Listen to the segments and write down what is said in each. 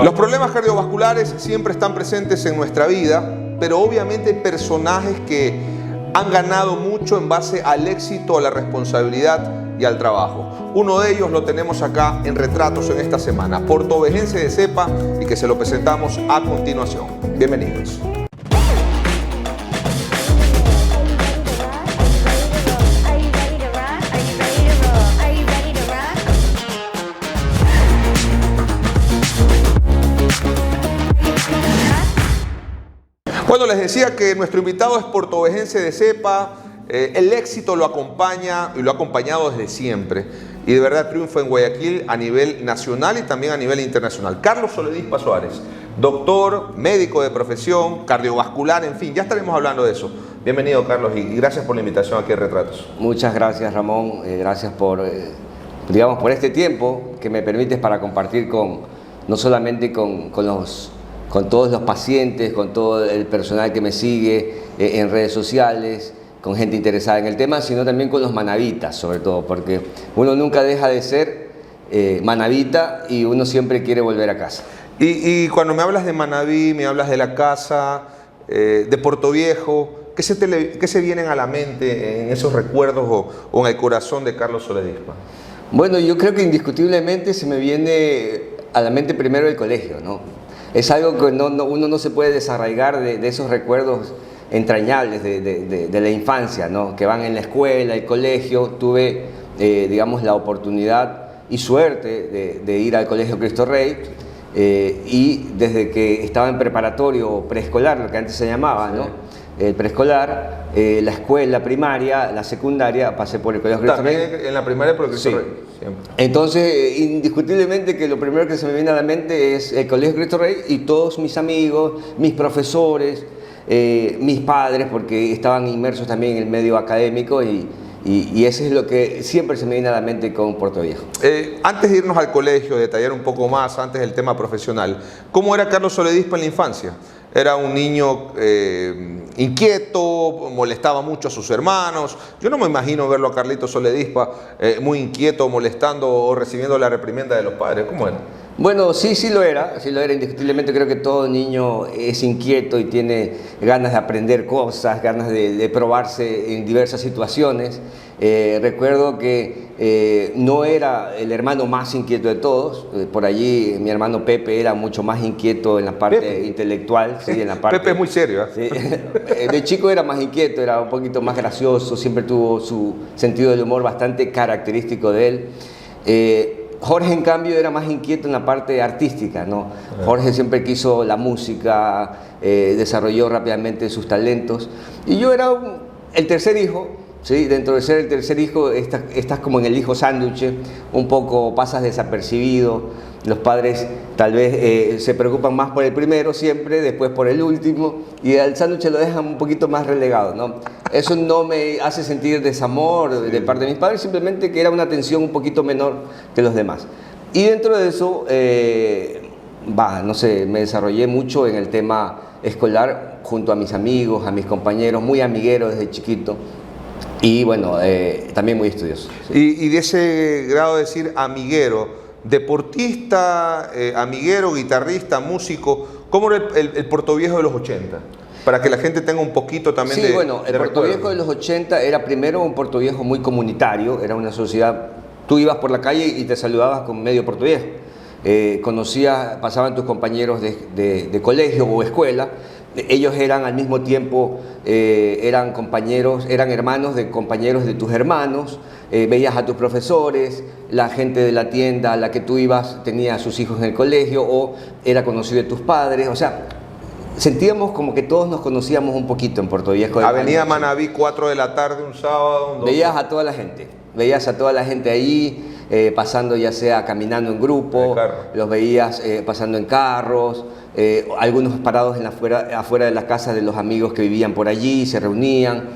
Los problemas cardiovasculares siempre están presentes en nuestra vida, pero obviamente hay personajes que han ganado mucho en base al éxito, a la responsabilidad y al trabajo. Uno de ellos lo tenemos acá en Retratos en esta semana, portovejense de cepa, y que se lo presentamos a continuación. Bienvenidos. Bueno, les decía que nuestro invitado es portovejense de cepa. El éxito lo acompaña y lo ha acompañado desde siempre. Y de verdad triunfa en Guayaquil a nivel nacional y también a nivel internacional. Carlos Soledispa Suárez, doctor, médico de profesión, cardiovascular, en fin, ya estaremos hablando de eso. Bienvenido, Carlos, y gracias por la invitación aquí a Retratos. Muchas gracias, Ramón. Gracias por este tiempo que me permites para compartir no solamente con todos los pacientes, con todo el personal que me sigue en redes sociales, con gente interesada en el tema, sino también con los manavitas, sobre todo, porque uno nunca deja de ser manavita y uno siempre quiere volver a casa. Y cuando me hablas de Manaví, me hablas de la casa, de Portoviejo, ¿qué se vienen a la mente en esos recuerdos o en el corazón de Carlos Soledispa? Bueno, yo creo que indiscutiblemente se me viene a la mente primero el colegio, ¿no? Es algo que uno no se puede desarraigar de esos recuerdos entrañables de la infancia, ¿no? Que van en la escuela, el colegio. Tuve, digamos, la oportunidad y suerte de ir al Colegio Cristo Rey, y desde que estaba en preparatorio o preescolar, lo que antes se llamaba, ¿no? El preescolar, la escuela primaria, la secundaria, pasé por el Colegio Cristo Rey. También en la primaria por el Cristo Rey. Siempre. Entonces, indiscutiblemente que lo primero que se me viene a la mente es el Colegio Cristo Rey y todos mis amigos, mis profesores, mis padres, porque estaban inmersos también en el medio académico, y eso es lo que siempre se me viene a la mente con Portoviejo. Antes de irnos al colegio, detallar un poco más, antes del tema profesional, ¿cómo era Carlos Soledispa en la infancia? Era un niño inquieto, molestaba mucho a sus hermanos. Yo no me imagino verlo a Carlito Soledispa muy inquieto, molestando o recibiendo la reprimenda de los padres. ¿Cómo era? Bueno, sí lo era, indiscutiblemente. Creo que todo niño es inquieto y tiene ganas de aprender cosas, ganas de probarse en diversas situaciones. Recuerdo que no era el hermano más inquieto de todos. Por allí mi hermano Pepe era mucho más inquieto en la parte intelectual. Sí, en la parte, Pepe es muy serio, ¿eh? Sí. De chico era más inquieto, era un poquito más gracioso, siempre tuvo su sentido del humor bastante característico de él. Jorge, en cambio, era más inquieto en la parte artística, ¿no? Jorge siempre quiso la música, desarrolló rápidamente sus talentos. Y yo era el tercer hijo, ¿sí? Dentro de ser el tercer hijo, estás como en el hijo sándwich, un poco pasas desapercibido. Los padres tal vez se preocupan más por el primero siempre, después por el último, y al sándwich lo dejan un poquito más relegado, ¿no? Eso no me hace sentir desamor de parte de mis padres, simplemente que era una atención un poquito menor que los demás. Y dentro de eso, no sé, me desarrollé mucho en el tema escolar junto a mis amigos, a mis compañeros, muy amiguero desde chiquito. Y bueno, también muy estudioso. Sí. Y de ese grado de decir amiguero, deportista, amiguero, guitarrista, músico, ¿cómo era el Portoviejo de los 80? Para que la gente tenga un poquito también el Portoviejo de los 80 era primero un Portoviejo muy comunitario, era una sociedad, tú ibas por la calle y te saludabas con medio portoviejo. Pasaban tus compañeros de colegio o escuela. Ellos eran al mismo tiempo, eran hermanos de compañeros de tus hermanos. Veías a tus profesores, la gente de la tienda a la que tú ibas tenía a sus hijos en el colegio o era conocido de tus padres. O sea, sentíamos como que todos nos conocíamos un poquito en Portoviejo. Avenida Manaví, 4 de la tarde, un sábado. Veías a toda la gente ahí, pasando, ya sea caminando en grupo, los veías pasando en carros, algunos parados afuera de las casas de los amigos que vivían por allí, se reunían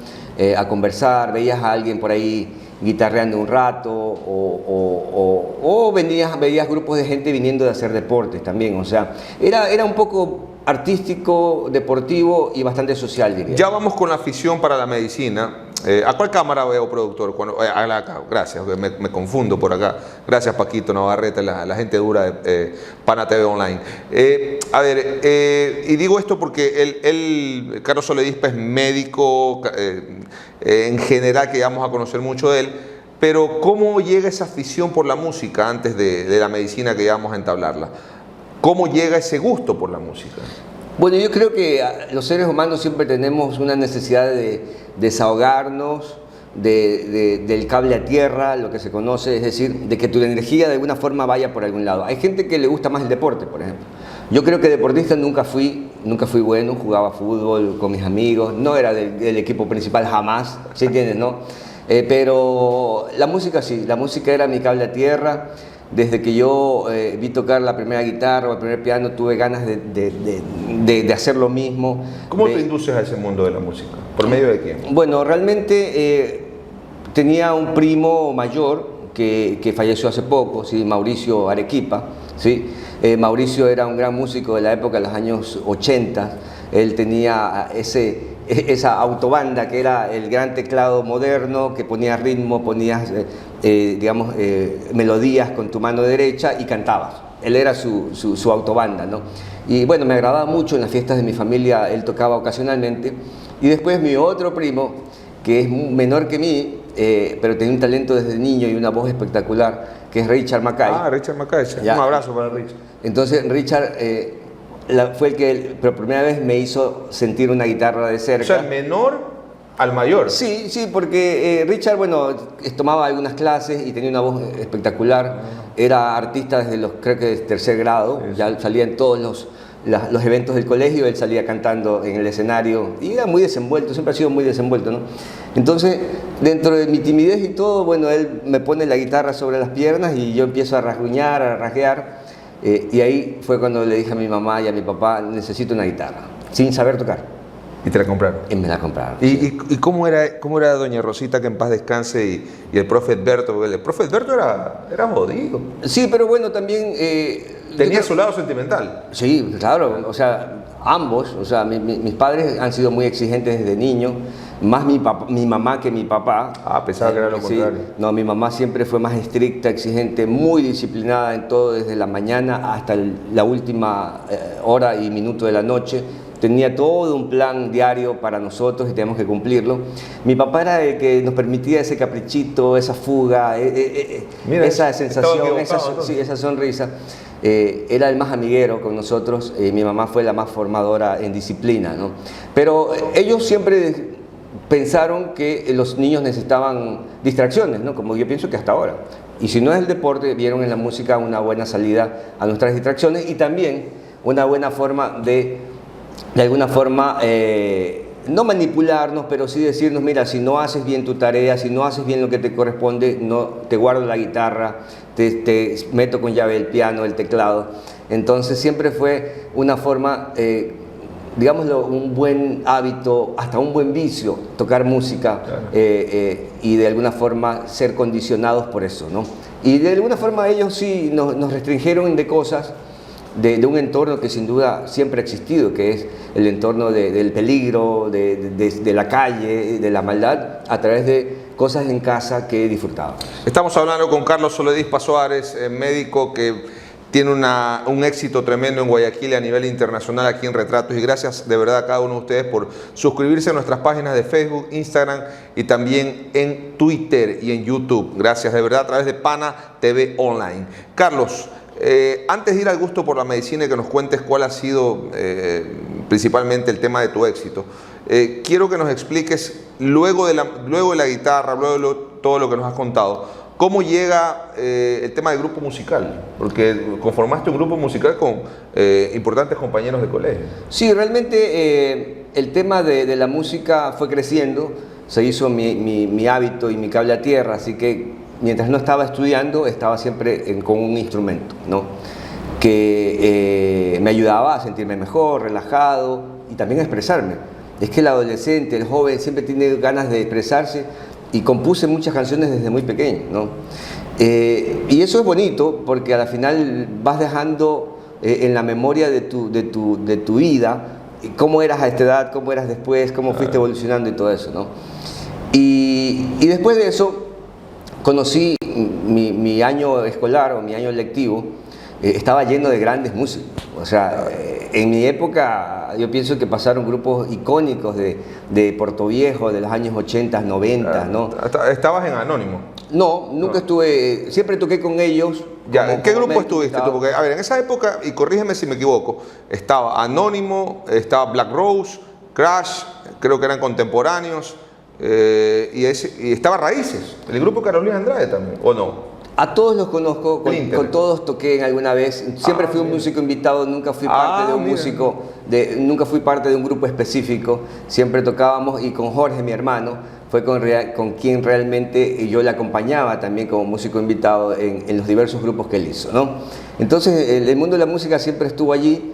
a conversar. Veías a alguien por ahí guitarreando un rato, o veías grupos de gente viniendo de hacer deportes también. O sea, era un poco artístico, deportivo y bastante social, diría. Ya vamos con la afición para la medicina. ¿A cuál cámara veo, productor? Acá, gracias, me confundo por acá. Gracias, Paquito Navarrete, la gente dura de Pana TV Online. Y digo esto porque Carlos Soledispa es médico, en general, que vamos a conocer mucho de él, pero ¿cómo llega esa afición por la música antes de la medicina que ya vamos a entablarla? ¿Cómo llega ese gusto por la música? Bueno, yo creo que los seres humanos siempre tenemos una necesidad de desahogarnos del cable a tierra, lo que se conoce, es decir, de que tu energía de alguna forma vaya por algún lado. Hay gente que le gusta más el deporte, por ejemplo. Yo creo que deportista nunca fui bueno, jugaba fútbol con mis amigos, no era del equipo principal jamás, ¿sí entiendes, no? Pero la música sí, la música era mi cable a tierra. Desde que yo vi tocar la primera guitarra o el primer piano, tuve ganas de hacer lo mismo. ¿Cómo te induces a ese mundo de la música? ¿Por medio de quién? Bueno, realmente tenía un primo mayor que falleció hace poco, ¿sí? Mauricio Arequipa, ¿sí? Mauricio era un gran músico de la época de los años 80. Él tenía esa autobanda que era el gran teclado moderno, que ponía ritmo, ponías melodías con tu mano derecha y cantabas. Él era su autobanda, ¿no? Y bueno, me agradaba mucho. En las fiestas de mi familia él tocaba ocasionalmente. Y después mi otro primo, que es menor que mí, pero tenía un talento desde niño y una voz espectacular, que es Richard Mackay. Ah, Richard Mackay, un abrazo para Richard. Entonces Richard fue el que por primera vez me hizo sentir una guitarra de cerca. O sea, el menor al mayor. Sí, porque Richard, bueno, tomaba algunas clases y tenía una voz espectacular. Era artista desde creo que de tercer grado, sí. Ya salía en todos los eventos del colegio, él salía cantando en el escenario y era muy desenvuelto, siempre ha sido muy desenvuelto, ¿no? Entonces, dentro de mi timidez y todo, bueno, él me pone la guitarra sobre las piernas y yo empiezo a rasguñar, a rasguear. Y ahí fue cuando le dije a mi mamá y a mi papá, necesito una guitarra, sin saber tocar. ¿Y te la compraron? Y me la compraron. ¿Y cómo era doña Rosita, que en paz descanse, y el profe Edberto? El profe Edberto era jodido. Sí, pero bueno, también... ¿Tenía su lado sentimental? Sí, claro, o sea, ambos, o sea, mis padres han sido muy exigentes desde niño, más mi mamá que mi papá. Ah, pensaba que era lo contrario. No, mi mamá siempre fue más estricta, exigente, muy disciplinada en todo, desde la mañana hasta la última hora y minuto de la noche. Tenía todo un plan diario para nosotros y teníamos que cumplirlo. Mi papá era el que nos permitía ese caprichito, esa fuga, mira, esa sensación, esa sonrisa. Era el más amiguero con nosotros. Mi mamá fue la más formadora en disciplina, ¿no? Pero ellos siempre pensaron que los niños necesitaban distracciones, ¿no? Como yo pienso que hasta ahora. Y si no es el deporte, vieron en la música una buena salida a nuestras distracciones y también una buena forma de alguna forma, no manipularnos, pero sí decirnos, mira, si no haces bien tu tarea, si no haces bien lo que te corresponde, no, te guardo la guitarra, te meto con llave el piano, el teclado. Entonces siempre fue una forma, digámoslo, un buen hábito, hasta un buen vicio, tocar música, claro. Y de alguna forma ser condicionados por eso, ¿no? Y de alguna forma ellos sí nos restringieron de cosas, de un entorno que sin duda siempre ha existido, que es el entorno del peligro, de la calle, de la maldad, a través de cosas en casa que he disfrutado. Estamos hablando con Carlos Soledispa Soares, médico que tiene un éxito tremendo en Guayaquil a nivel internacional aquí en Retratos, y gracias de verdad a cada uno de ustedes por suscribirse a nuestras páginas de Facebook, Instagram y también en Twitter y en YouTube. Gracias de verdad a través de Pana TV Online. Carlos, antes de ir al gusto por la medicina y que nos cuentes cuál ha sido principalmente el tema de tu éxito, quiero que nos expliques, luego de la guitarra, luego de todo lo que nos has contado, cómo llega el tema del grupo musical, porque conformaste un grupo musical con importantes compañeros de colegio. Sí, realmente el tema de la música fue creciendo, se hizo mi hábito y mi cable a tierra, así que mientras no estaba estudiando, estaba siempre con un instrumento, ¿no? Que me ayudaba a sentirme mejor, relajado y también a expresarme. Es que el adolescente, el joven, siempre tiene ganas de expresarse y compuse muchas canciones desde muy pequeño, ¿no? Y eso es bonito porque a la final vas dejando en la memoria de tu vida cómo eras a esta edad, cómo eras después, cómo fuiste evolucionando y todo eso, ¿no? Y después de eso conocí mi año escolar o mi año lectivo, estaba lleno de grandes músicos. O sea, en mi época yo pienso que pasaron grupos icónicos de Portoviejo de los años 80, 90, ¿no? ¿Estabas en Anónimo? No, nunca estuve, siempre toqué con ellos. Ya, ¿en qué grupo estuviste tú? Porque, a ver, en esa época, y corrígeme si me equivoco, estaba Anónimo, estaba Black Rose, Crash, creo que eran contemporáneos, y estaba Raíces, el grupo Carolina Andrade también, ¿o no? A todos los conozco, con todos toqué alguna vez. Siempre fui un músico invitado, nunca fui parte de un músico, nunca fui parte de un grupo específico. Siempre tocábamos, y con Jorge, mi hermano, fue con quien realmente yo le acompañaba también como músico invitado en los diversos grupos que él hizo, ¿no? Entonces el mundo de la música siempre estuvo allí.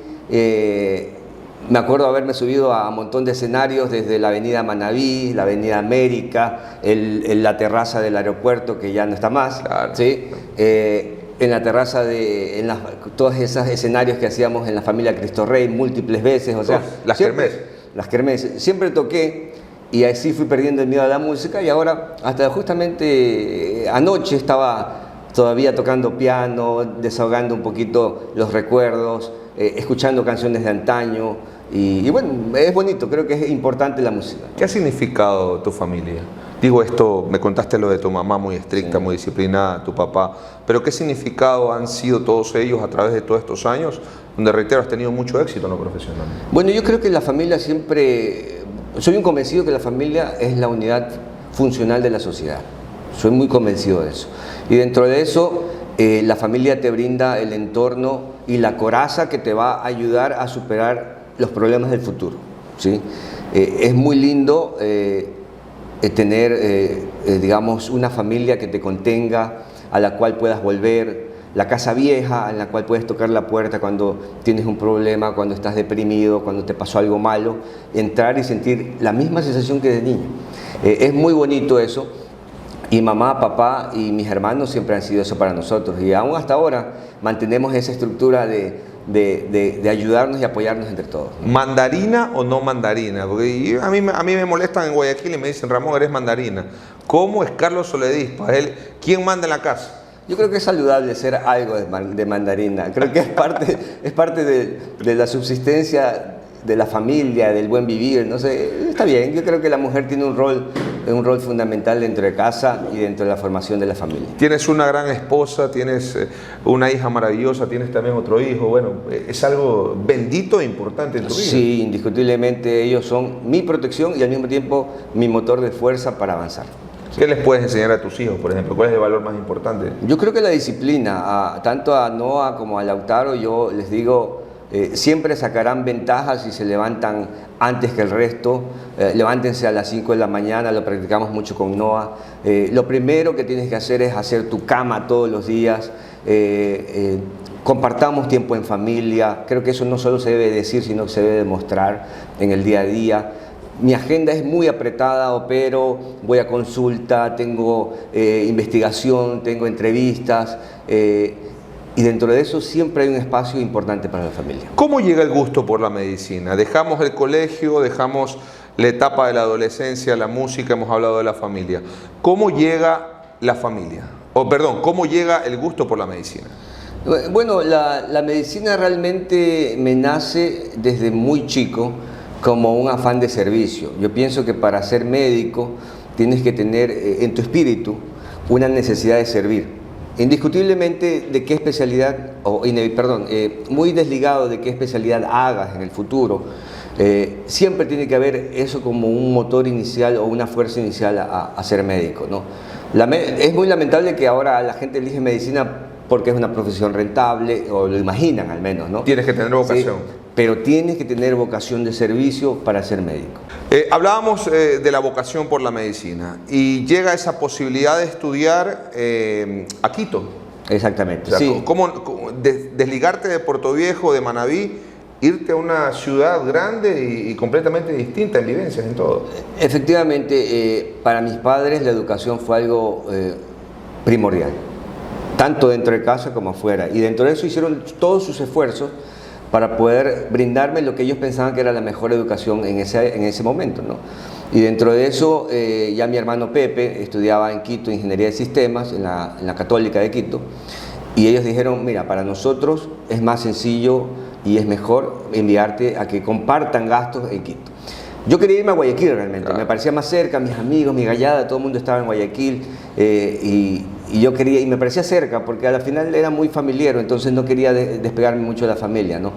Me acuerdo haberme subido a un montón de escenarios, desde la avenida Manabí, la avenida América, la terraza del aeropuerto, que ya no está más, claro. ¿sí? En la terraza todos esos escenarios que hacíamos en la familia Cristo Rey múltiples veces, o sea, las kermés. Las kermés. Siempre toqué, y así fui perdiendo el miedo a la música, y ahora, hasta justamente anoche, estaba todavía tocando piano, desahogando un poquito los recuerdos, escuchando canciones de antaño, y bueno, es bonito, creo que es importante la música. ¿Qué ha significado tu familia? Digo esto, me contaste lo de tu mamá muy estricta, muy disciplinada, tu papá, pero ¿qué significado han sido todos ellos a través de todos estos años, donde, reitero, has tenido mucho éxito en lo profesional? Bueno, yo creo que la familia siempre, soy un convencido que la familia es la unidad funcional de la sociedad, soy muy convencido de eso, y dentro de eso la familia te brinda el entorno y la coraza que te va a ayudar a superar los problemas del futuro, ¿sí? Es muy lindo tener, digamos, una familia que te contenga, a la cual puedas volver, la casa vieja en la cual puedes tocar la puerta cuando tienes un problema, cuando estás deprimido, cuando te pasó algo malo, entrar y sentir la misma sensación que de niño. Es muy bonito eso. Y mamá, papá y mis hermanos siempre han sido eso para nosotros, y aún hasta ahora mantenemos esa estructura de ayudarnos y apoyarnos entre todos. ¿Mandarina o no mandarina? Porque a mí me molestan en Guayaquil y me dicen: Ramón, eres mandarina. ¿Cómo es Carlos Soledís? Para él, ¿quién manda en la casa? Yo creo que es saludable ser algo de mandarina, creo que es parte de la subsistencia de la familia, del buen vivir, no sé, está bien. Yo creo que la mujer tiene un rol fundamental dentro de casa y dentro de la formación de la familia. Tienes una gran esposa, tienes una hija maravillosa, tienes también otro hijo. Bueno, es algo bendito e importante en tu vida. Sí, indiscutiblemente ellos son mi protección y al mismo tiempo mi motor de fuerza para avanzar. ¿Qué les puedes enseñar a tus hijos, por ejemplo? ¿Cuál es el valor más importante? Yo creo que la disciplina, tanto a Noah como a Lautaro, yo les digo, siempre sacarán ventajas si se levantan antes que el resto. Levántense a las 5 de la mañana, lo practicamos mucho con Noah. Lo primero que tienes que hacer es hacer tu cama todos los días. Compartamos tiempo en familia. Creo que eso no solo se debe decir, sino que se debe demostrar en el día a día. Mi agenda es muy apretada, opero, voy a consulta, tengo investigación, tengo entrevistas, y dentro de eso siempre hay un espacio importante para la familia. ¿Cómo llega el gusto por la medicina? Dejamos el colegio, dejamos la etapa de la adolescencia, la música, hemos hablado de la familia. ¿Cómo llega la familia? ¿Cómo llega el gusto por la medicina? Bueno, la medicina realmente me nace desde muy chico como un afán de servicio. Yo pienso que para ser médico tienes que tener en tu espíritu una necesidad de servir. Indiscutiblemente de qué especialidad, muy desligado de qué especialidad hagas en el futuro, siempre tiene que haber eso como un motor inicial o una fuerza inicial a ser médico, ¿no? Es muy lamentable que ahora la gente elige medicina porque es una profesión rentable, o lo imaginan al menos, ¿no? Tienes que tener vocación. Sí, pero tienes que tener vocación de servicio para ser médico. Hablábamos de la vocación por la medicina y llega esa posibilidad de estudiar a Quito. Exactamente, O sea, sí. ¿Cómo desligarte de Portoviejo, de Manabí, irte a una ciudad grande y completamente distinta en vivencias, en todo? Efectivamente, para mis padres la educación fue algo primordial, tanto dentro de casa como afuera, y dentro de eso hicieron todos sus esfuerzos para poder brindarme lo que ellos pensaban que era la mejor educación en ese momento, ¿no? Y dentro de eso, ya mi hermano Pepe estudiaba en Quito Ingeniería de Sistemas, en la Católica de Quito, y ellos dijeron, mira, para nosotros es más sencillo y es mejor enviarte a que compartan gastos en Quito. Yo quería irme a Guayaquil realmente, me parecía más cerca, mis amigos, mi gallada, todo el mundo estaba en Guayaquil, y yo quería, y me parecía cerca, porque al final era muy familiar, entonces no quería despegarme mucho de la familia, ¿no?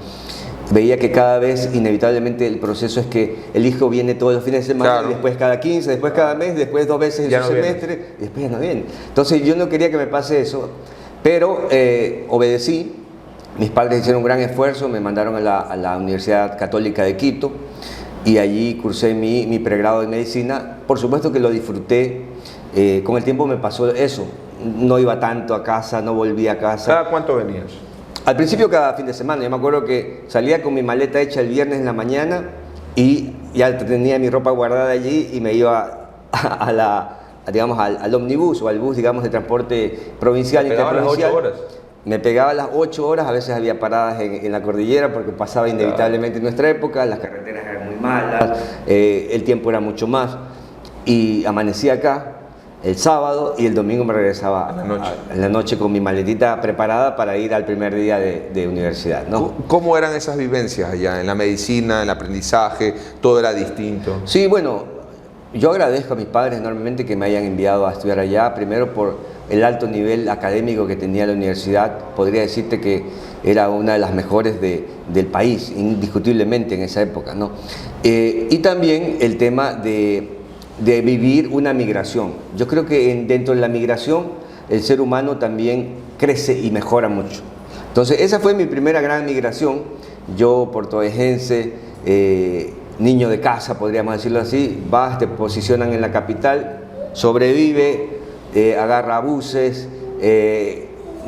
Veía que cada vez, inevitablemente, el proceso es que el hijo viene todos los fines de semana, claro, y después cada 15, después cada mes, después 2 veces en ya su no semestre, y después ya no viene. Entonces yo no quería que me pase eso, pero obedecí. Mis padres hicieron un gran esfuerzo, me mandaron a la Universidad Católica de Quito, y allí cursé mi pregrado en medicina. Por supuesto que lo disfruté, con el tiempo me pasó eso, no iba tanto a casa, no volvía a casa. ¿Cada cuánto venías? Al principio cada fin de semana. Yo me acuerdo que salía con mi maleta hecha el viernes en la mañana y ya tenía mi ropa guardada allí y me iba digamos, al ómnibus o al bus, digamos, de transporte provincial, interprovincial. ¿Las 8 horas? Me pegaba las 8 horas, a veces había paradas en la cordillera porque pasaba inevitablemente en nuestra época, las carreteras eran muy malas, el tiempo era mucho más, y amanecía acá el sábado y el domingo me regresaba en la noche con mi maletita preparada para ir al primer día de universidad, ¿no? ¿Cómo eran esas vivencias allá? En la medicina, en el aprendizaje, todo era distinto. Sí, bueno, yo agradezco a mis padres enormemente que me hayan enviado a estudiar allá, primero por el alto nivel académico que tenía la universidad. Podría decirte que era una de las mejores del país, indiscutiblemente en esa época, ¿no? Y también el tema de vivir una migración. Yo creo que dentro de la migración el ser humano también crece y mejora mucho. Entonces esa fue mi primera gran migración. Yo, portovejense, niño de casa, podríamos decirlo así, vas, te posicionan en la capital, sobrevive, agarra buses,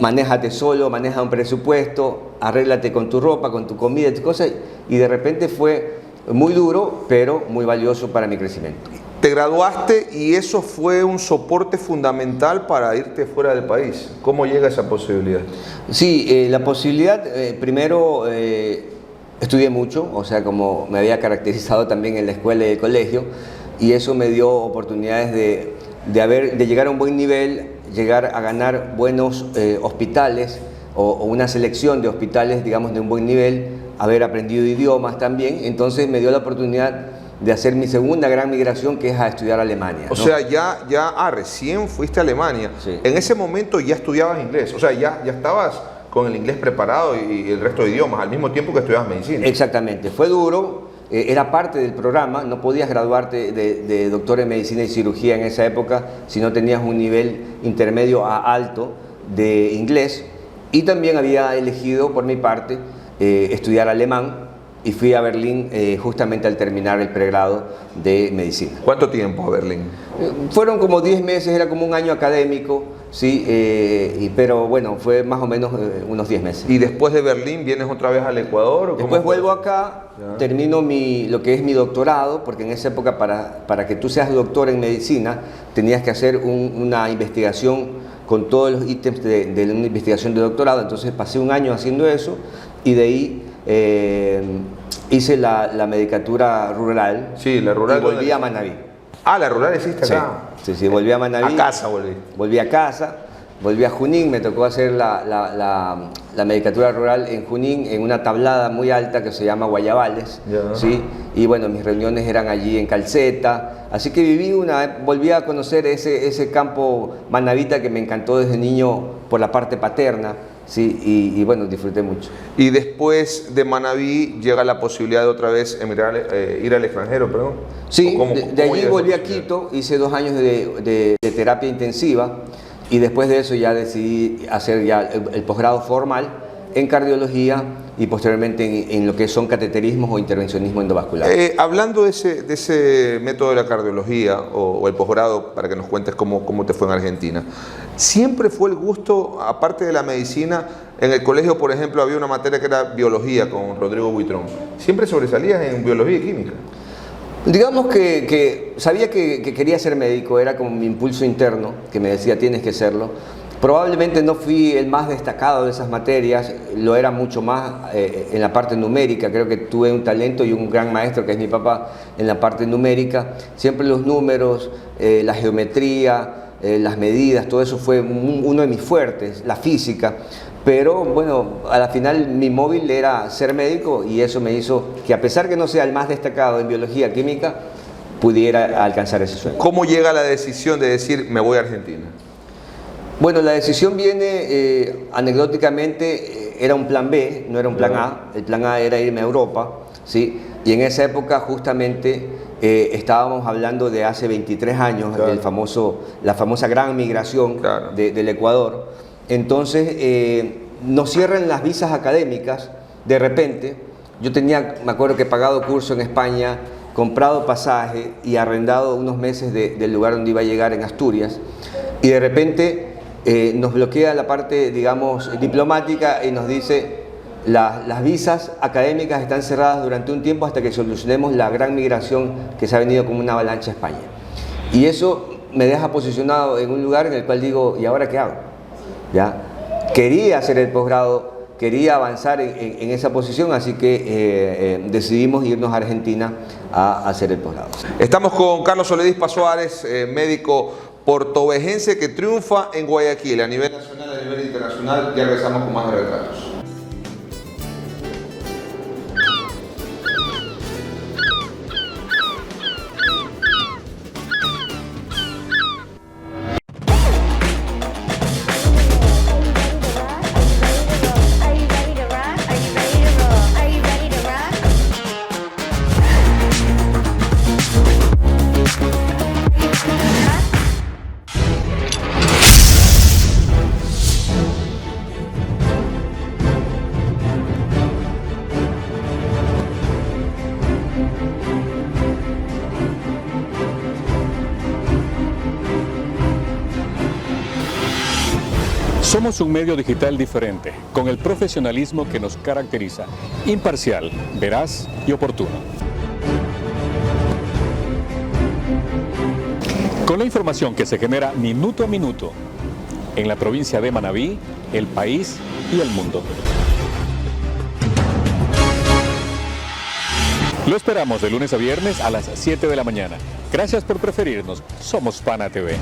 manéjate solo, maneja un presupuesto, arréglate con tu ropa, con tu comida, tus cosas, y de repente fue muy duro, pero muy valioso para mi crecimiento. Te graduaste y eso fue un soporte fundamental para irte fuera del país. ¿Cómo llega esa posibilidad? Sí, la posibilidad, primero estudié mucho, o sea, como me había caracterizado también en la escuela y el colegio, y eso me dio oportunidades de llegar a un buen nivel, llegar a ganar buenos hospitales o una selección de hospitales, digamos, de un buen nivel, haber aprendido idiomas también. Entonces me dio la oportunidad de hacer mi segunda gran migración, que es a estudiar a Alemania, ¿no? O sea, recién fuiste a Alemania. Sí. En ese momento ya estudiabas inglés, o sea, ya estabas con el inglés preparado y el resto de idiomas, al mismo tiempo que estudiabas medicina. Exactamente, fue duro, era parte del programa, no podías graduarte de doctor en medicina y cirugía en esa época si no tenías un nivel intermedio a alto de inglés, y también había elegido por mi parte estudiar alemán, y fui a Berlín justamente al terminar el pregrado de medicina. ¿Cuánto tiempo a Berlín? Fueron como 10 meses, era como un año académico, sí, pero bueno, fue más o menos unos 10 meses. ¿Y después de Berlín vienes otra vez al Ecuador? Después vuelvo acá, termino lo que es mi doctorado, porque en esa época para que tú seas doctor en medicina tenías que hacer una investigación con todos los ítems de una investigación de doctorado. Entonces pasé un año haciendo eso y de ahí hice la medicatura rural. Sí, la rural. Y volví a Manabí. Ah, la rural hiciste acá. Sí, volví a Manabí. A casa volví. Volví a casa, volví a Junín, me tocó hacer la medicatura rural en Junín, en una tablada muy alta que se llama Guayabales, ¿sí? Y bueno, mis reuniones eran allí en Calceta, así que volví a conocer ese campo manabita que me encantó desde niño por la parte paterna. Sí, y bueno, disfruté mucho. Y después de Manabí llega la posibilidad de otra vez emigrar, ir al extranjero, perdón. Sí, de allí volví a Quito, hice 2 años de terapia intensiva, y después de eso ya decidí hacer ya el posgrado formal en cardiología y posteriormente en lo que son cateterismos o intervencionismo endovascular. Hablando de ese método de la cardiología o el posgrado, para que nos cuentes cómo te fue en Argentina, ¿siempre fue el gusto, aparte de la medicina? En el colegio, por ejemplo, había una materia que era biología con Rodrigo Buitrón. ¿Siempre sobresalías en biología y química? Digamos que sabía que quería ser médico, era como mi impulso interno que me decía tienes que serlo, Probablemente no fui el más destacado de esas materias, lo era mucho más en la parte numérica. Creo que tuve un talento y un gran maestro que es mi papá en la parte numérica. Siempre los números, la geometría, las medidas, todo eso fue uno de mis fuertes, la física. Pero bueno, a la final mi móvil era ser médico y eso me hizo que, a pesar que no sea el más destacado en biología química, pudiera alcanzar ese sueño. ¿Cómo llega la decisión de decir me voy a Argentina? Bueno, la decisión viene anecdóticamente, era un plan B, no era un plan A. El plan A era irme a Europa, ¿sí? Y en esa época justamente estábamos hablando de hace 23 años, claro, la famosa gran migración, claro, del Ecuador. Entonces nos cierran las visas académicas de repente. Yo tenía, me acuerdo que pagado curso en España, comprado pasaje y arrendado unos meses del lugar donde iba a llegar en Asturias, y de repente nos bloquea la parte, digamos, diplomática y nos dice las visas académicas están cerradas durante un tiempo hasta que solucionemos la gran migración que se ha venido como una avalancha a España. Y eso me deja posicionado en un lugar en el cual digo, ¿y ahora qué hago? ¿Ya? Quería hacer el posgrado, quería avanzar en esa posición, así que decidimos irnos a Argentina a hacer el posgrado. Estamos con Carlos Soledispa Suárez, médico portovejense que triunfa en Guayaquil a nivel nacional, a nivel internacional. Ya regresamos con más de Retratos. Somos un medio digital diferente, con el profesionalismo que nos caracteriza, imparcial, veraz y oportuno. Con la información que se genera minuto a minuto en la provincia de Manabí, el país y el mundo. Lo esperamos de lunes a viernes a las 7 de la mañana. Gracias por preferirnos. Somos Pana TV.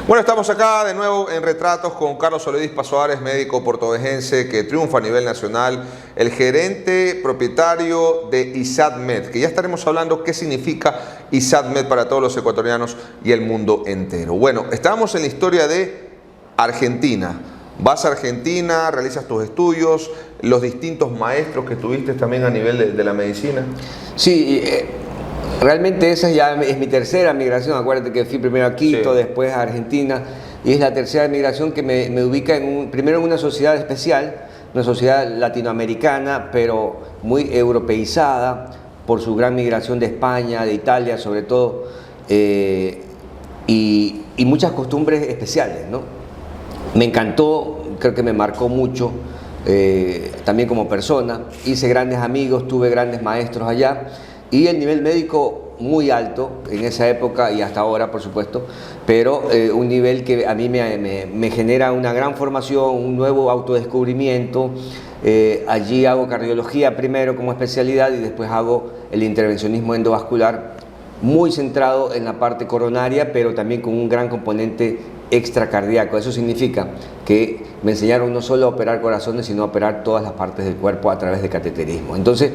Bueno, estamos acá de nuevo en Retratos con Carlos Soledispa Suárez, médico portovejense que triunfa a nivel nacional, el gerente propietario de ISADMED, que ya estaremos hablando qué significa ISADMED para todos los ecuatorianos y el mundo entero. Bueno, estábamos en la historia de Argentina. Vas a Argentina, realizas tus estudios, los distintos maestros que tuviste también a nivel de la medicina. Sí, realmente esa ya es mi tercera migración. Acuérdate que fui primero a Quito, sí, después a Argentina, y es la tercera migración que me ubica primero en una sociedad especial, una sociedad latinoamericana, pero muy europeizada por su gran migración de España, de Italia sobre todo, y muchas costumbres especiales, ¿no? Me encantó, creo que me marcó mucho, también como persona. Hice grandes amigos, tuve grandes maestros allá. Y el nivel médico muy alto en esa época y hasta ahora, por supuesto, pero un nivel que a mí me genera una gran formación, un nuevo autodescubrimiento. Allí hago cardiología primero como especialidad y después hago el intervencionismo endovascular, muy centrado en la parte coronaria, pero también con un gran componente extracardíaco. Eso significa que me enseñaron no solo a operar corazones, sino a operar todas las partes del cuerpo a través de cateterismo. Entonces,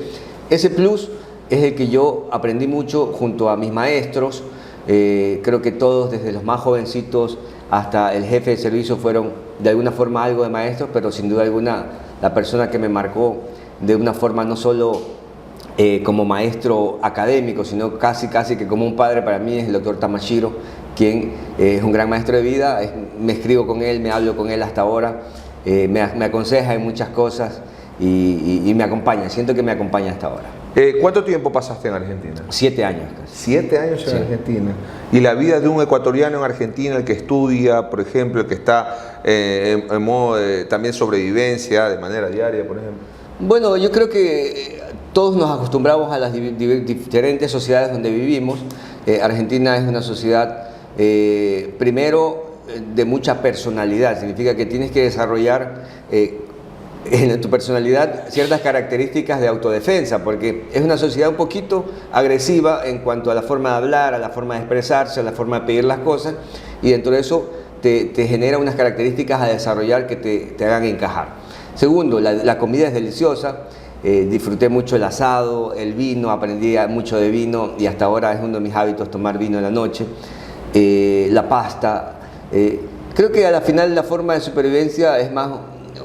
ese plus es el que yo aprendí mucho junto a mis maestros. Creo que todos, desde los más jovencitos hasta el jefe de servicio, fueron de alguna forma algo de maestros, pero sin duda alguna la persona que me marcó de una forma no solo como maestro académico, sino casi que como un padre para mí es el doctor Tamashiro, quien es un gran maestro de vida. Me escribo con él, me hablo con él hasta ahora, me aconseja en muchas cosas y me acompaña, siento que me acompaña hasta ahora. ¿Cuánto tiempo pasaste en Argentina? 7 años casi. 7 años en Argentina. ¿Y la vida de un ecuatoriano en Argentina, el que estudia, por ejemplo, el que está en modo de también sobrevivencia, de manera diaria, por ejemplo? Bueno, yo creo que todos nos acostumbramos a las diferentes sociedades donde vivimos. Argentina es una sociedad, primero, de mucha personalidad. Significa que tienes que desarrollar en tu personalidad ciertas características de autodefensa, porque es una sociedad un poquito agresiva en cuanto a la forma de hablar, a la forma de expresarse, a la forma de pedir las cosas, y dentro de eso te genera unas características a desarrollar que te hagan encajar. Segundo, la comida es deliciosa. Disfruté mucho el asado, el vino, aprendí mucho de vino y hasta ahora es uno de mis hábitos tomar vino en la noche. La pasta. Creo que a la final la forma de supervivencia es más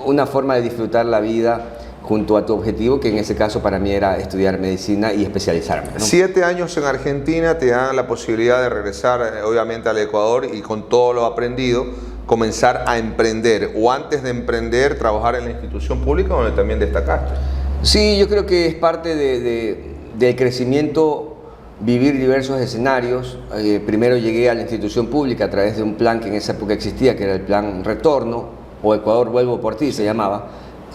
una forma de disfrutar la vida junto a tu objetivo, que en ese caso para mí era estudiar medicina y especializarme, ¿no? 7 años en Argentina te dan la posibilidad de regresar obviamente al Ecuador y con todo lo aprendido comenzar a emprender, o antes de emprender trabajar en la institución pública donde también destacaste. Sí, yo creo que es parte del crecimiento vivir diversos escenarios. Primero llegué a la institución pública a través de un plan que en esa época existía, que era el Plan Retorno, o Ecuador Vuelvo por Ti se llamaba,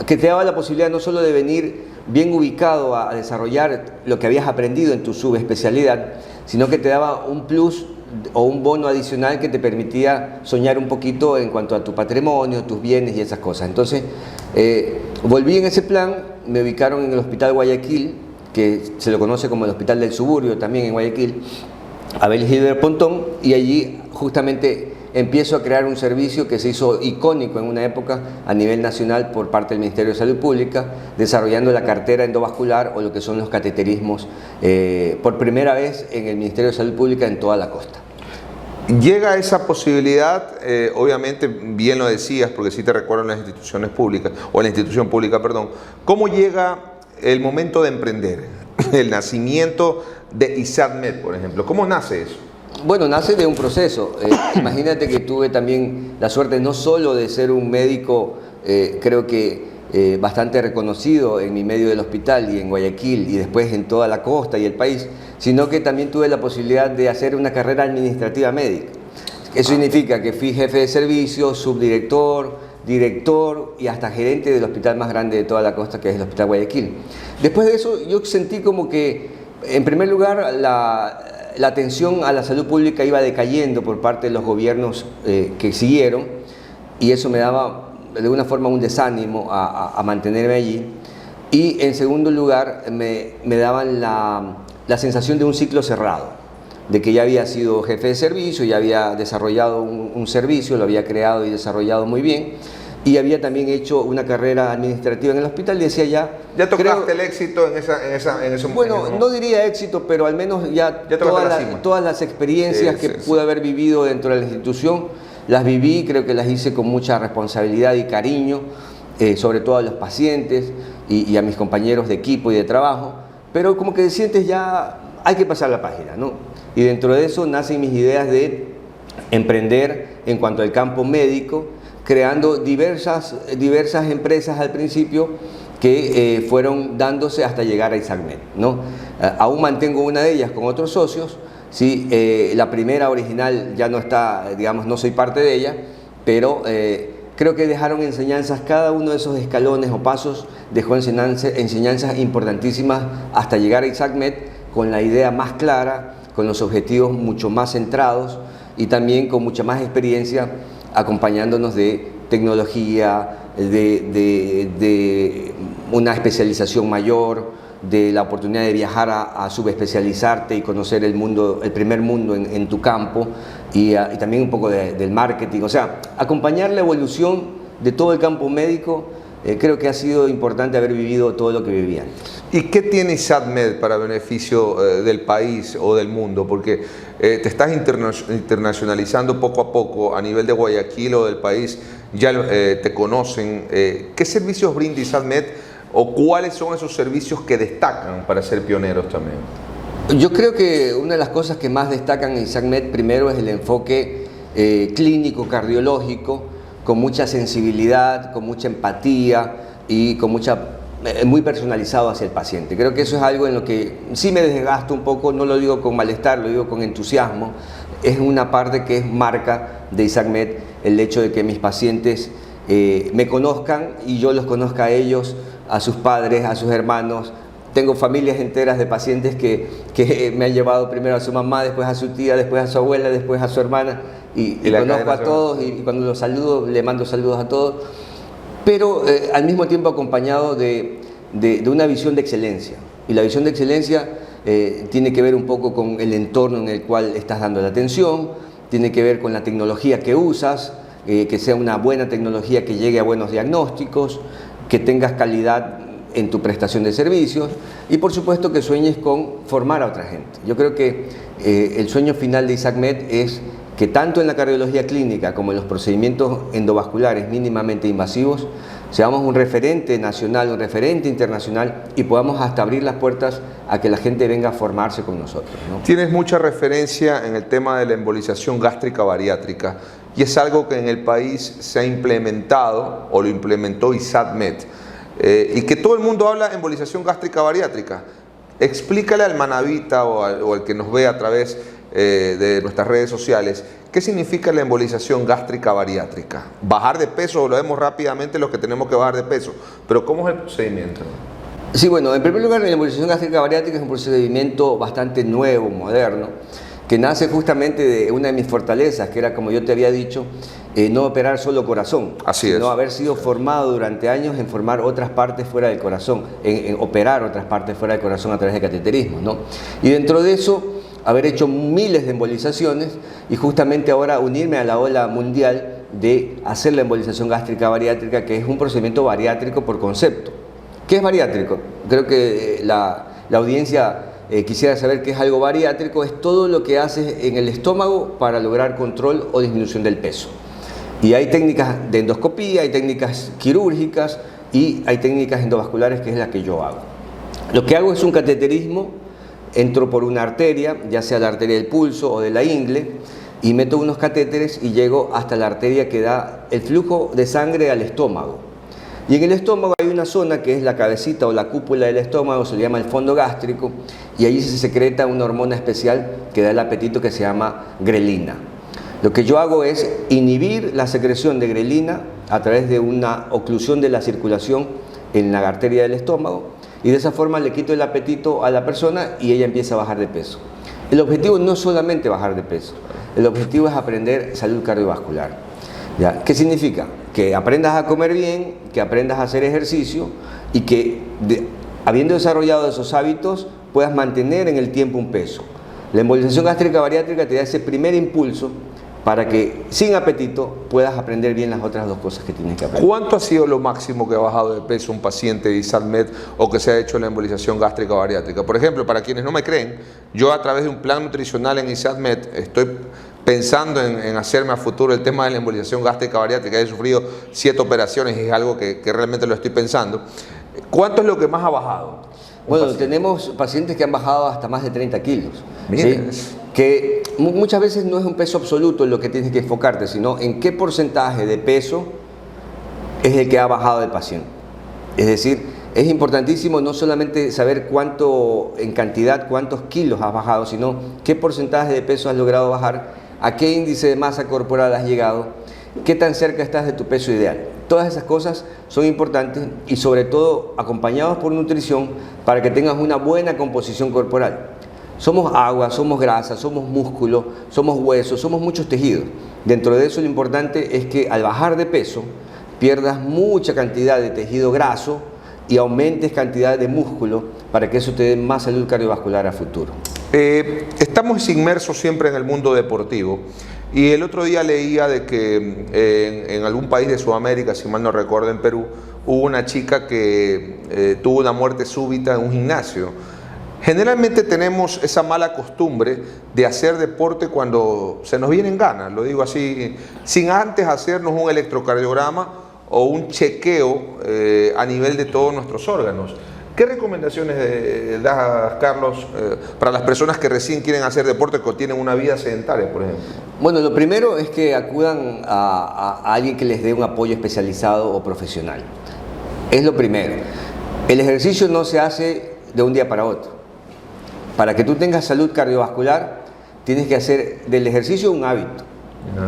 que te daba la posibilidad no solo de venir bien ubicado a desarrollar lo que habías aprendido en tu subespecialidad, sino que te daba un plus o un bono adicional que te permitía soñar un poquito en cuanto a tu patrimonio, tus bienes y esas cosas. Entonces, volví en ese plan, me ubicaron en el Hospital Guayaquil, que se lo conoce como el Hospital del Suburbio también en Guayaquil, Abel Gilbert Pontón, y allí justamente empiezo a crear un servicio que se hizo icónico en una época a nivel nacional por parte del Ministerio de Salud Pública, desarrollando la cartera endovascular o lo que son los cateterismos por primera vez en el Ministerio de Salud Pública en toda la costa. Llega esa posibilidad, obviamente bien lo decías, porque sí te recuerdo en las instituciones públicas, o en la institución pública, perdón. ¿Cómo llega el momento de emprender? El nacimiento de ISADMED, por ejemplo. ¿Cómo nace eso? Bueno, nace de un proceso. Imagínate que tuve también la suerte no solo de ser un médico, creo que bastante reconocido en mi medio del hospital y en Guayaquil y después en toda la costa y el país, sino que también tuve la posibilidad de hacer una carrera administrativa médica. Eso significa que fui jefe de servicio, subdirector, director y hasta gerente del hospital más grande de toda la costa, que es el Hospital Guayaquil. Después de eso yo sentí como que, en primer lugar, la atención a la salud pública iba decayendo por parte de los gobiernos que siguieron, y eso me daba de alguna forma un desánimo a mantenerme allí. Y en segundo lugar me daban la sensación de un ciclo cerrado, de que ya había sido jefe de servicio, ya había desarrollado un servicio, lo había creado y desarrollado muy bien, y había también hecho una carrera administrativa en el hospital y decía ¿Ya tocaste el éxito en ese momento? Bueno, no diría éxito, pero al menos ya todas las experiencias que pude haber vivido dentro de la institución, las viví, creo que las hice con mucha responsabilidad y cariño, sobre todo a los pacientes y a mis compañeros de equipo y de trabajo, pero como que sientes ya hay que pasar la página, ¿no? Y dentro de eso nacen mis ideas de emprender en cuanto al campo médico, creando diversas empresas al principio que fueron dándose hasta llegar a ISADMED, ¿no? Aún mantengo una de ellas con otros socios, ¿sí? La primera original ya no está, digamos, no soy parte de ella, pero creo que dejaron enseñanzas, cada uno de esos escalones o pasos dejó enseñanzas importantísimas hasta llegar a ISADMED con la idea más clara, con los objetivos mucho más centrados y también con mucha más experiencia, acompañándonos de tecnología, de una especialización mayor, de la oportunidad de viajar a subespecializarte y conocer el mundo, el primer mundo en tu campo, y también un poco del marketing. O sea, acompañar la evolución de todo el campo médico. Creo que ha sido importante haber vivido todo lo que viví antes. ¿Y qué tiene ISADMED para beneficio del país o del mundo? Porque te estás internacionalizando poco a poco a nivel de Guayaquil o del país, ya te conocen. ¿Qué servicios brinda ISADMED o cuáles son esos servicios que destacan para ser pioneros también? Yo creo que una de las cosas que más destacan en ISACMED primero es el enfoque clínico, cardiológico, con mucha sensibilidad, con mucha empatía y con muy personalizado hacia el paciente. Creo que eso es algo en lo que sí me desgasto un poco, no lo digo con malestar, lo digo con entusiasmo. Es una parte que es marca de ISACMED, el hecho de que mis pacientes me conozcan y yo los conozca a ellos, a sus padres, a sus hermanos. Tengo familias enteras de pacientes que me han llevado primero a su mamá, después a su tía, después a su abuela, después a su hermana, y conozco a todos, y cuando los saludo le mando saludos a todos, pero al mismo tiempo acompañado de una visión de excelencia. Y la visión de excelencia tiene que ver un poco con el entorno en el cual estás dando la atención, tiene que ver con la tecnología que usas, que sea una buena tecnología que llegue a buenos diagnósticos, que tengas calidad en tu prestación de servicios y por supuesto que sueñes con formar a otra gente. Yo creo que el sueño final de ISACMED es que tanto en la cardiología clínica como en los procedimientos endovasculares mínimamente invasivos seamos un referente nacional, un referente internacional y podamos hasta abrir las puertas a que la gente venga a formarse con nosotros, ¿no? Tienes mucha referencia en el tema de la embolización gástrica bariátrica y es algo que en el país se ha implementado o lo implementó ISACMED. Y que todo el mundo habla de embolización gástrica bariátrica. Explícale al manabita o al que nos ve a través de nuestras redes sociales, ¿qué significa la embolización gástrica bariátrica? Bajar de peso, lo vemos rápidamente los que tenemos que bajar de peso, pero ¿cómo es el procedimiento? Sí, bueno, en primer lugar, la embolización gástrica bariátrica es un procedimiento bastante nuevo, moderno, que nace justamente de una de mis fortalezas, que era, como yo te había dicho, no operar solo corazón, sino haber sido formado durante años en formar otras partes fuera del corazón, en operar otras partes fuera del corazón a través de cateterismo, ¿no? Y dentro de eso, haber hecho miles de embolizaciones y justamente ahora unirme a la ola mundial de hacer la embolización gástrica bariátrica, que es un procedimiento bariátrico por concepto. ¿Qué es bariátrico? Creo que la audiencia quisiera saber qué es algo bariátrico. Es todo lo que haces en el estómago para lograr control o disminución del peso. Y hay técnicas de endoscopía, hay técnicas quirúrgicas y hay técnicas endovasculares, que es la que yo hago. Lo que hago es un cateterismo, entro por una arteria, ya sea la arteria del pulso o de la ingle, y meto unos catéteres y llego hasta la arteria que da el flujo de sangre al estómago. Y en el estómago hay una zona que es la cabecita o la cúpula del estómago, se le llama el fondo gástrico, y allí se secreta una hormona especial que da el apetito, que se llama grelina. Lo que yo hago es inhibir la secreción de grelina a través de una oclusión de la circulación en la arteria del estómago, y de esa forma le quito el apetito a la persona y ella empieza a bajar de peso. El objetivo no es solamente bajar de peso, el objetivo es aprender salud cardiovascular. ¿Ya? ¿Qué significa? Que aprendas a comer bien, que aprendas a hacer ejercicio y que habiendo desarrollado esos hábitos puedas mantener en el tiempo un peso. La embolización gástrica bariátrica te da ese primer impulso para que sin apetito puedas aprender bien las otras dos cosas que tienes que aprender. ¿Cuánto ha sido lo máximo que ha bajado de peso un paciente de ISACMED o que se ha hecho la embolización gástrica bariátrica? Por ejemplo, para quienes no me creen, yo a través de un plan nutricional en ISACMED estoy pensando en hacerme a futuro el tema de la embolización gástrica bariátrica. He sufrido 7 operaciones y es algo que realmente lo estoy pensando. ¿Cuánto es lo que más ha bajado? Bueno, tenemos pacientes que han bajado hasta más de 30 kilos. ¿Sí? Que muchas veces no es un peso absoluto en lo que tienes que enfocarte, sino en qué porcentaje de peso es el que ha bajado el paciente. Es decir, es importantísimo no solamente saber cuánto en cantidad, cuántos kilos has bajado, sino qué porcentaje de peso has logrado bajar, a qué índice de masa corporal has llegado, qué tan cerca estás de tu peso ideal. Todas esas cosas son importantes y sobre todo acompañados por nutrición para que tengas una buena composición corporal. Somos agua, somos grasa, somos músculo, somos huesos, somos muchos tejidos. Dentro de eso lo importante es que al bajar de peso pierdas mucha cantidad de tejido graso y aumentes cantidad de músculo para que eso te dé más salud cardiovascular a futuro. Estamos inmersos siempre en el mundo deportivo y el otro día leía de que en algún país de Sudamérica, si mal no recuerdo en Perú, hubo una chica que tuvo una muerte súbita en un gimnasio. Generalmente tenemos esa mala costumbre de hacer deporte cuando se nos vienen ganas, lo digo así, sin antes hacernos un electrocardiograma o un chequeo a nivel de todos nuestros órganos. ¿Qué recomendaciones das, Carlos, para las personas que recién quieren hacer deporte, que tienen una vida sedentaria, por ejemplo? Bueno, lo primero es que acudan a alguien que les dé un apoyo especializado o profesional. Es lo primero. El ejercicio no se hace de un día para otro. Para que tú tengas salud cardiovascular, tienes que hacer del ejercicio un hábito.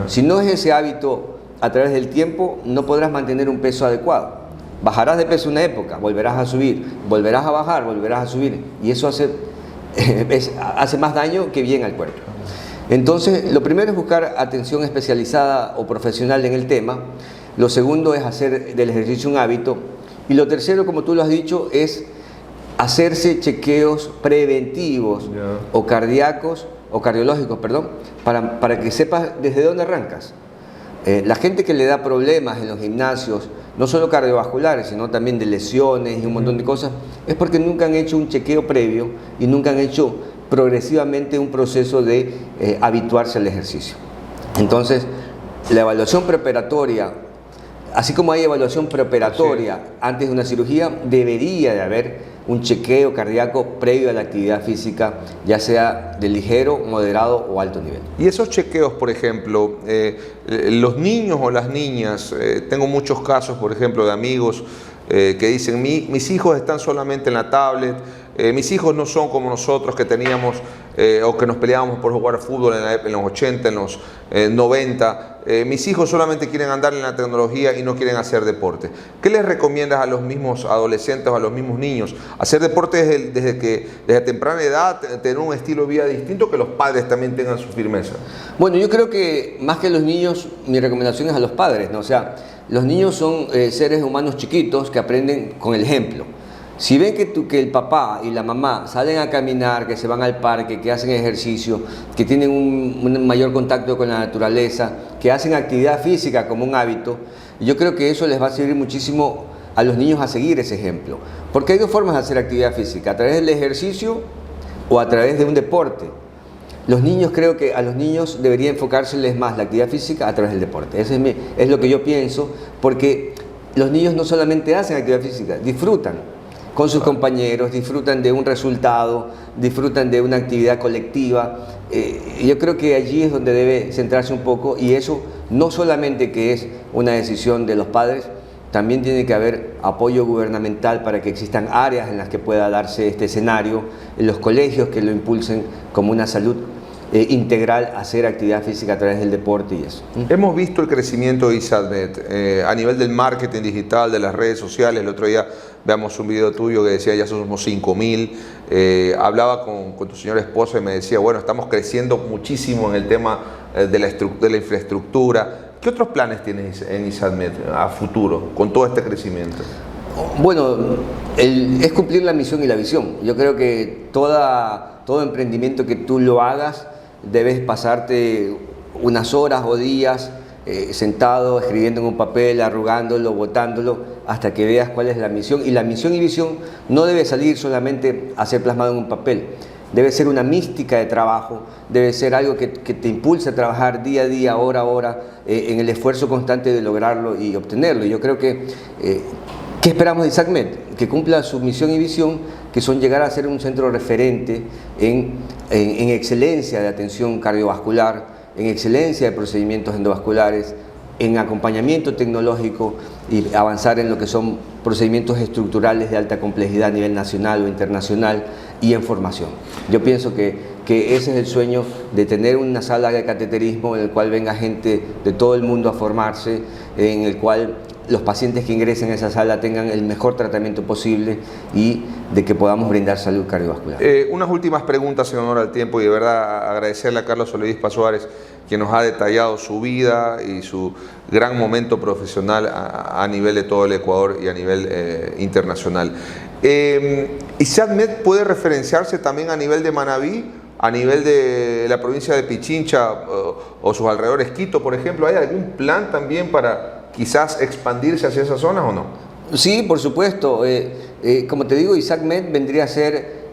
Si no es ese hábito a través del tiempo, no podrás mantener un peso adecuado. Bajarás de peso una época, volverás a subir, volverás a bajar, volverás a subir. Y eso hace más daño que bien al cuerpo. Entonces, lo primero es buscar atención especializada o profesional en el tema. Lo segundo es hacer del ejercicio un hábito. Y lo tercero, como tú lo has dicho, es hacerse chequeos preventivos o cardíacos, o cardiológicos, perdón, para que sepas desde dónde arrancas. La gente que le da problemas en los gimnasios, no solo cardiovasculares, sino también de lesiones y un montón de cosas, es porque nunca han hecho un chequeo previo y nunca han hecho progresivamente un proceso de habituarse al ejercicio. Entonces, la evaluación preoperatoria, así como hay evaluación preoperatoria antes de una cirugía, debería de haber un chequeo cardíaco previo a la actividad física, ya sea de ligero, moderado o alto nivel. Y esos chequeos, por ejemplo, los niños o las niñas, tengo muchos casos, por ejemplo, de amigos que dicen, mis hijos están solamente en la tablet, mis hijos no son como nosotros que teníamos o que nos peleábamos por jugar fútbol en los 80, en los 90. Mis hijos solamente quieren andar en la tecnología y no quieren hacer deporte. ¿Qué les recomiendas a los mismos adolescentes o a los mismos niños? Hacer deporte desde temprana edad, tener un estilo de vida distinto, que los padres también tengan su firmeza. Bueno, yo creo que más que los niños, mi recomendación es a los padres, ¿no? O sea, los niños son seres humanos chiquitos que aprenden con el ejemplo. Si ven que el papá y la mamá salen a caminar, que se van al parque, que hacen ejercicio, que tienen un mayor contacto con la naturaleza, que hacen actividad física como un hábito, yo creo que eso les va a servir muchísimo a los niños a seguir ese ejemplo. Porque hay dos formas de hacer actividad física, a través del ejercicio o a través de un deporte. Los niños, creo que a los niños debería enfocárseles más la actividad física a través del deporte. Eso es lo que yo pienso, porque los niños no solamente hacen actividad física, disfrutan con sus compañeros, disfrutan de un resultado, disfrutan de una actividad colectiva. Yo creo que allí es donde debe centrarse un poco, y eso no solamente que es una decisión de los padres, también tiene que haber apoyo gubernamental para que existan áreas en las que pueda darse este escenario, en los colegios que lo impulsen como una salud integral, hacer actividad física a través del deporte y eso. Hemos visto el crecimiento de ISADMED a nivel del marketing digital, de las redes sociales. El otro día veamos un video tuyo que decía ya somos 5.000. Hablaba con tu señora esposa y me decía, bueno, estamos creciendo muchísimo en el tema de la infraestructura. ¿Qué otros planes tienes en ISADMED a futuro con todo este crecimiento? Bueno, es cumplir la misión y la visión. Yo creo que todo emprendimiento que tú lo hagas, debes pasarte unas horas o días sentado, escribiendo en un papel, arrugándolo, botándolo, hasta que veas cuál es la misión. Y la misión y visión no debe salir solamente a ser plasmado en un papel. Debe ser una mística de trabajo, debe ser algo que te impulse a trabajar día a día, hora a hora, en el esfuerzo constante de lograrlo y obtenerlo. Yo creo que, ¿qué esperamos de ISADMED? Que cumpla su misión y visión, que son llegar a ser un centro referente en excelencia de atención cardiovascular, en excelencia de procedimientos endovasculares, en acompañamiento tecnológico y avanzar en lo que son procedimientos estructurales de alta complejidad a nivel nacional o internacional, y en formación. Yo pienso que ese es el sueño, de tener una sala de cateterismo en el cual venga gente de todo el mundo a formarse, en el cual los pacientes que ingresen a esa sala tengan el mejor tratamiento posible y de que podamos brindar salud cardiovascular. Unas últimas preguntas en honor al tiempo, y de verdad agradecerle a Carlos Soledispa Suárez, quien nos ha detallado su vida y su gran momento profesional a nivel de todo el Ecuador y a nivel internacional. ¿ISADMED puede referenciarse también a nivel de Manabí, a nivel de la provincia de Pichincha o sus alrededores, Quito, por ejemplo? ¿Hay algún plan también para quizás expandirse hacia esas zonas o no? Sí, por supuesto. Como te digo, ISADMED vendría a ser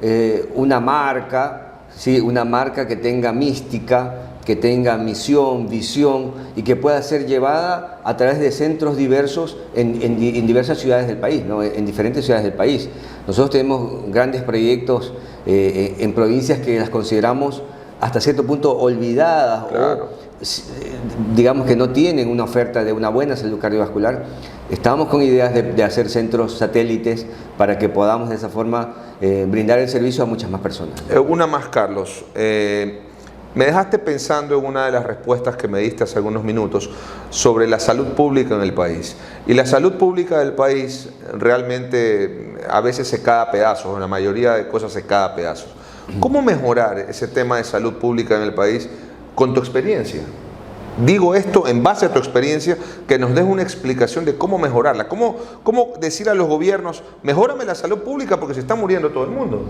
una marca, ¿sí? Una marca que tenga mística, que tenga misión, visión y que pueda ser llevada a través de centros diversos en diversas ciudades del país, ¿no? En diferentes ciudades del país. Nosotros tenemos grandes proyectos en provincias que las consideramos hasta cierto punto olvidadas, claro, o digamos que no tienen una oferta de una buena salud cardiovascular. Estamos con ideas de hacer centros satélites para que podamos de esa forma brindar el servicio a muchas más personas. Una más, Carlos. Me dejaste pensando en una de las respuestas que me diste hace algunos minutos sobre la salud pública en el país. Y la salud pública del país realmente a veces se cae a pedazos, en la mayoría de cosas se cae a pedazos. ¿Cómo mejorar ese tema de salud pública en el país con tu experiencia? Digo esto en base a tu experiencia, que nos des una explicación de cómo mejorarla. ¿Cómo decir a los gobiernos, mejórame la salud pública porque se está muriendo todo el mundo?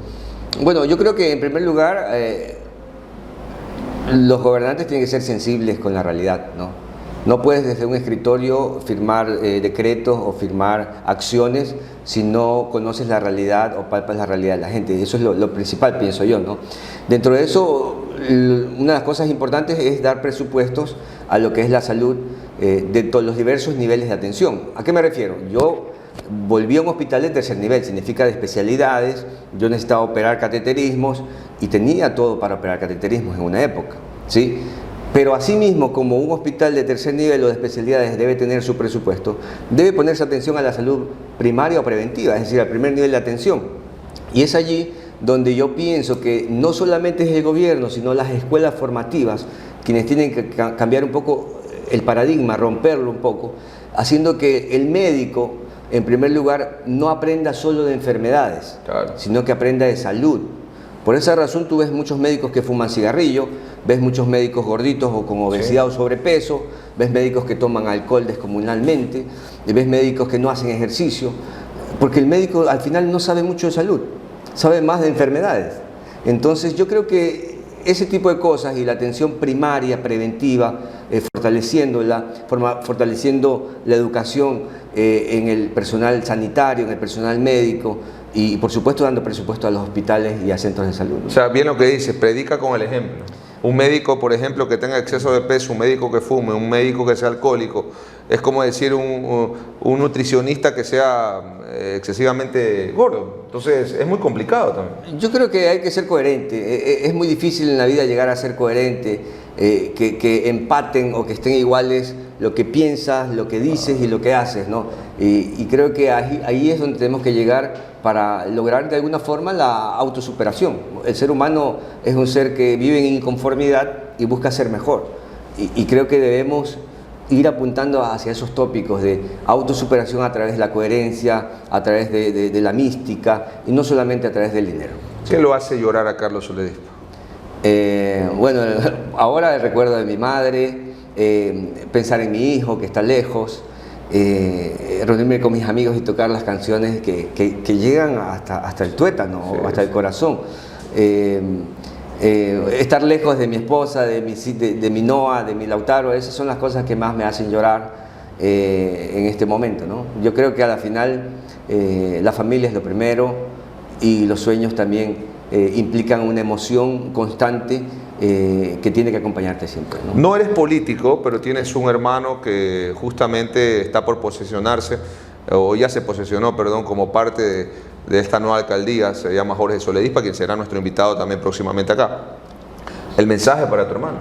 Bueno, yo creo que en primer lugar los gobernantes tienen que ser sensibles con la realidad, ¿no? No puedes desde un escritorio firmar decretos o firmar acciones si no conoces la realidad o palpas la realidad de la gente. Eso es lo principal, pienso yo, ¿no? Dentro de eso, una de las cosas importantes es dar presupuestos a lo que es la salud de todos los diversos niveles de atención. ¿A qué me refiero? Yo volví a un hospital de tercer nivel, significa de especialidades. Yo necesitaba operar cateterismos y tenía todo para operar cateterismos en una época, ¿sí? Pero asimismo, como un hospital de tercer nivel o de especialidades debe tener su presupuesto, debe ponerse atención a la salud primaria o preventiva, es decir, al primer nivel de atención. Y es allí donde yo pienso que no solamente es el gobierno, sino las escuelas formativas quienes tienen que cambiar un poco el paradigma, romperlo un poco, haciendo que el médico, en primer lugar, no aprenda solo de enfermedades, claro, sino que aprenda de salud. Por esa razón tú ves muchos médicos que fuman cigarrillo, ves muchos médicos gorditos o con obesidad, sí, o sobrepeso, ves médicos que toman alcohol descomunalmente, ves médicos que no hacen ejercicio, porque el médico al final no sabe mucho de salud, sabe más de enfermedades. Entonces yo creo que ese tipo de cosas y la atención primaria, preventiva, fortaleciéndola, fortaleciendo la educación en el personal sanitario, en el personal médico, y por supuesto dando presupuesto a los hospitales y a centros de salud, ¿no? O sea, bien lo que dices, predica con el ejemplo. Un médico, por ejemplo, que tenga exceso de peso, un médico que fume, un médico que sea alcohólico, es como decir un nutricionista que sea excesivamente gordo. Entonces es muy complicado también. Yo creo que hay que ser coherente. Es muy difícil en la vida llegar a ser coherente, que empaten o que estén iguales lo que piensas, lo que dices y lo que haces, ¿no? Y creo que ahí es donde tenemos que llegar para lograr de alguna forma la autosuperación. El ser humano es un ser que vive en inconformidad y busca ser mejor. Y creo que debemos ir apuntando hacia esos tópicos de autosuperación a través de la coherencia, a través de la mística y no solamente a través del dinero. ¿Qué lo hace llorar a Carlos Oledesma? Bueno, ahora el recuerdo de mi madre, pensar en mi hijo que está lejos, reunirme con mis amigos y tocar las canciones que llegan hasta el tuétano, sí, o hasta el corazón. Estar lejos de mi esposa, de mi Noa, de mi Lautaro, esas son las cosas que más me hacen llorar en este momento, ¿no? Yo creo que a la final la familia es lo primero y los sueños también implican una emoción constante que tiene que acompañarte siempre, ¿no? No eres político, pero tienes un hermano que justamente está por posesionarse, o ya se posesionó, perdón, como parte de esta nueva alcaldía, se llama Jorge Soledispa, quien será nuestro invitado también próximamente acá. El mensaje para tu hermano.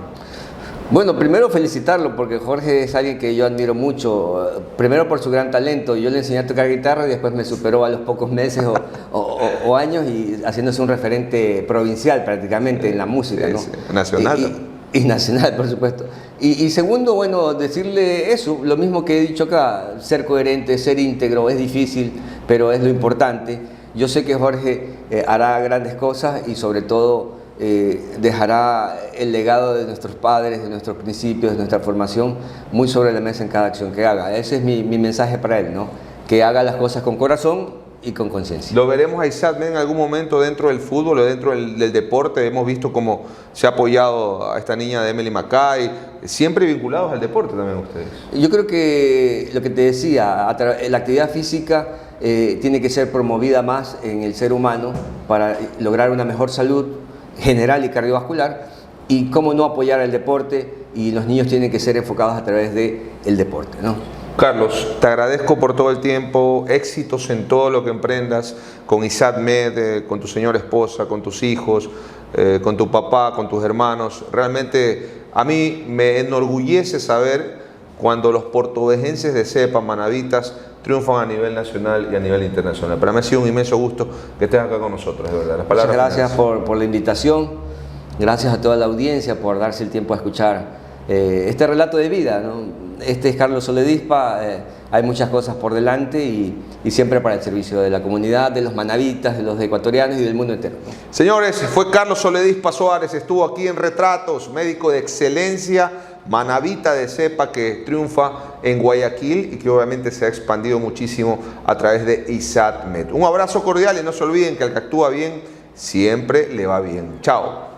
Bueno, primero felicitarlo porque Jorge es alguien que yo admiro mucho, primero por su gran talento. Yo le enseñé a tocar guitarra y después me superó a los pocos meses o años y haciéndose un referente provincial prácticamente en la música, ¿no? Sí, nacional. Y nacional, por supuesto. Y segundo, bueno, decirle eso, lo mismo que he dicho acá, ser coherente, ser íntegro, es difícil, pero es lo importante. Yo sé que Jorge hará grandes cosas y sobre todo dejará el legado de nuestros padres, de nuestros principios, de nuestra formación muy sobre la mesa en cada acción que haga. Ese es mi mensaje para él, ¿no? Que haga las cosas con corazón y con conciencia. ¿Lo veremos a Isaac en algún momento dentro del fútbol o dentro del deporte? Hemos visto cómo se ha apoyado a esta niña de Emily Mackay, siempre vinculados al deporte también ustedes. Yo creo que lo que te decía, la actividad física tiene que ser promovida más en el ser humano para lograr una mejor salud general y cardiovascular, y cómo no apoyar el deporte, y los niños tienen que ser enfocados a través del deporte, ¿no? Carlos, te agradezco por todo el tiempo, éxitos en todo lo que emprendas con ISAT-MED, con tu señora esposa, con tus hijos, con tu papá, con tus hermanos. Realmente a mí me enorgullece saber cuando los portovejenses de cepa, manavitas, triunfan a nivel nacional y a nivel internacional. Para mí ha sido un inmenso gusto que estés acá con nosotros, de verdad. Muchas gracias por la invitación, gracias a toda la audiencia por darse el tiempo a escuchar este relato de vida, ¿no? Este es Carlos Soledispa, hay muchas cosas por delante y siempre para el servicio de la comunidad, de los manavitas, de los ecuatorianos y del mundo entero, ¿no? Señores, fue Carlos Soledispa Suárez, estuvo aquí en Retratos, médico de excelencia, manavita de cepa que triunfa en Guayaquil y que obviamente se ha expandido muchísimo a través de ISAT-MED. Un abrazo cordial y no se olviden que al que actúa bien siempre le va bien. Chao.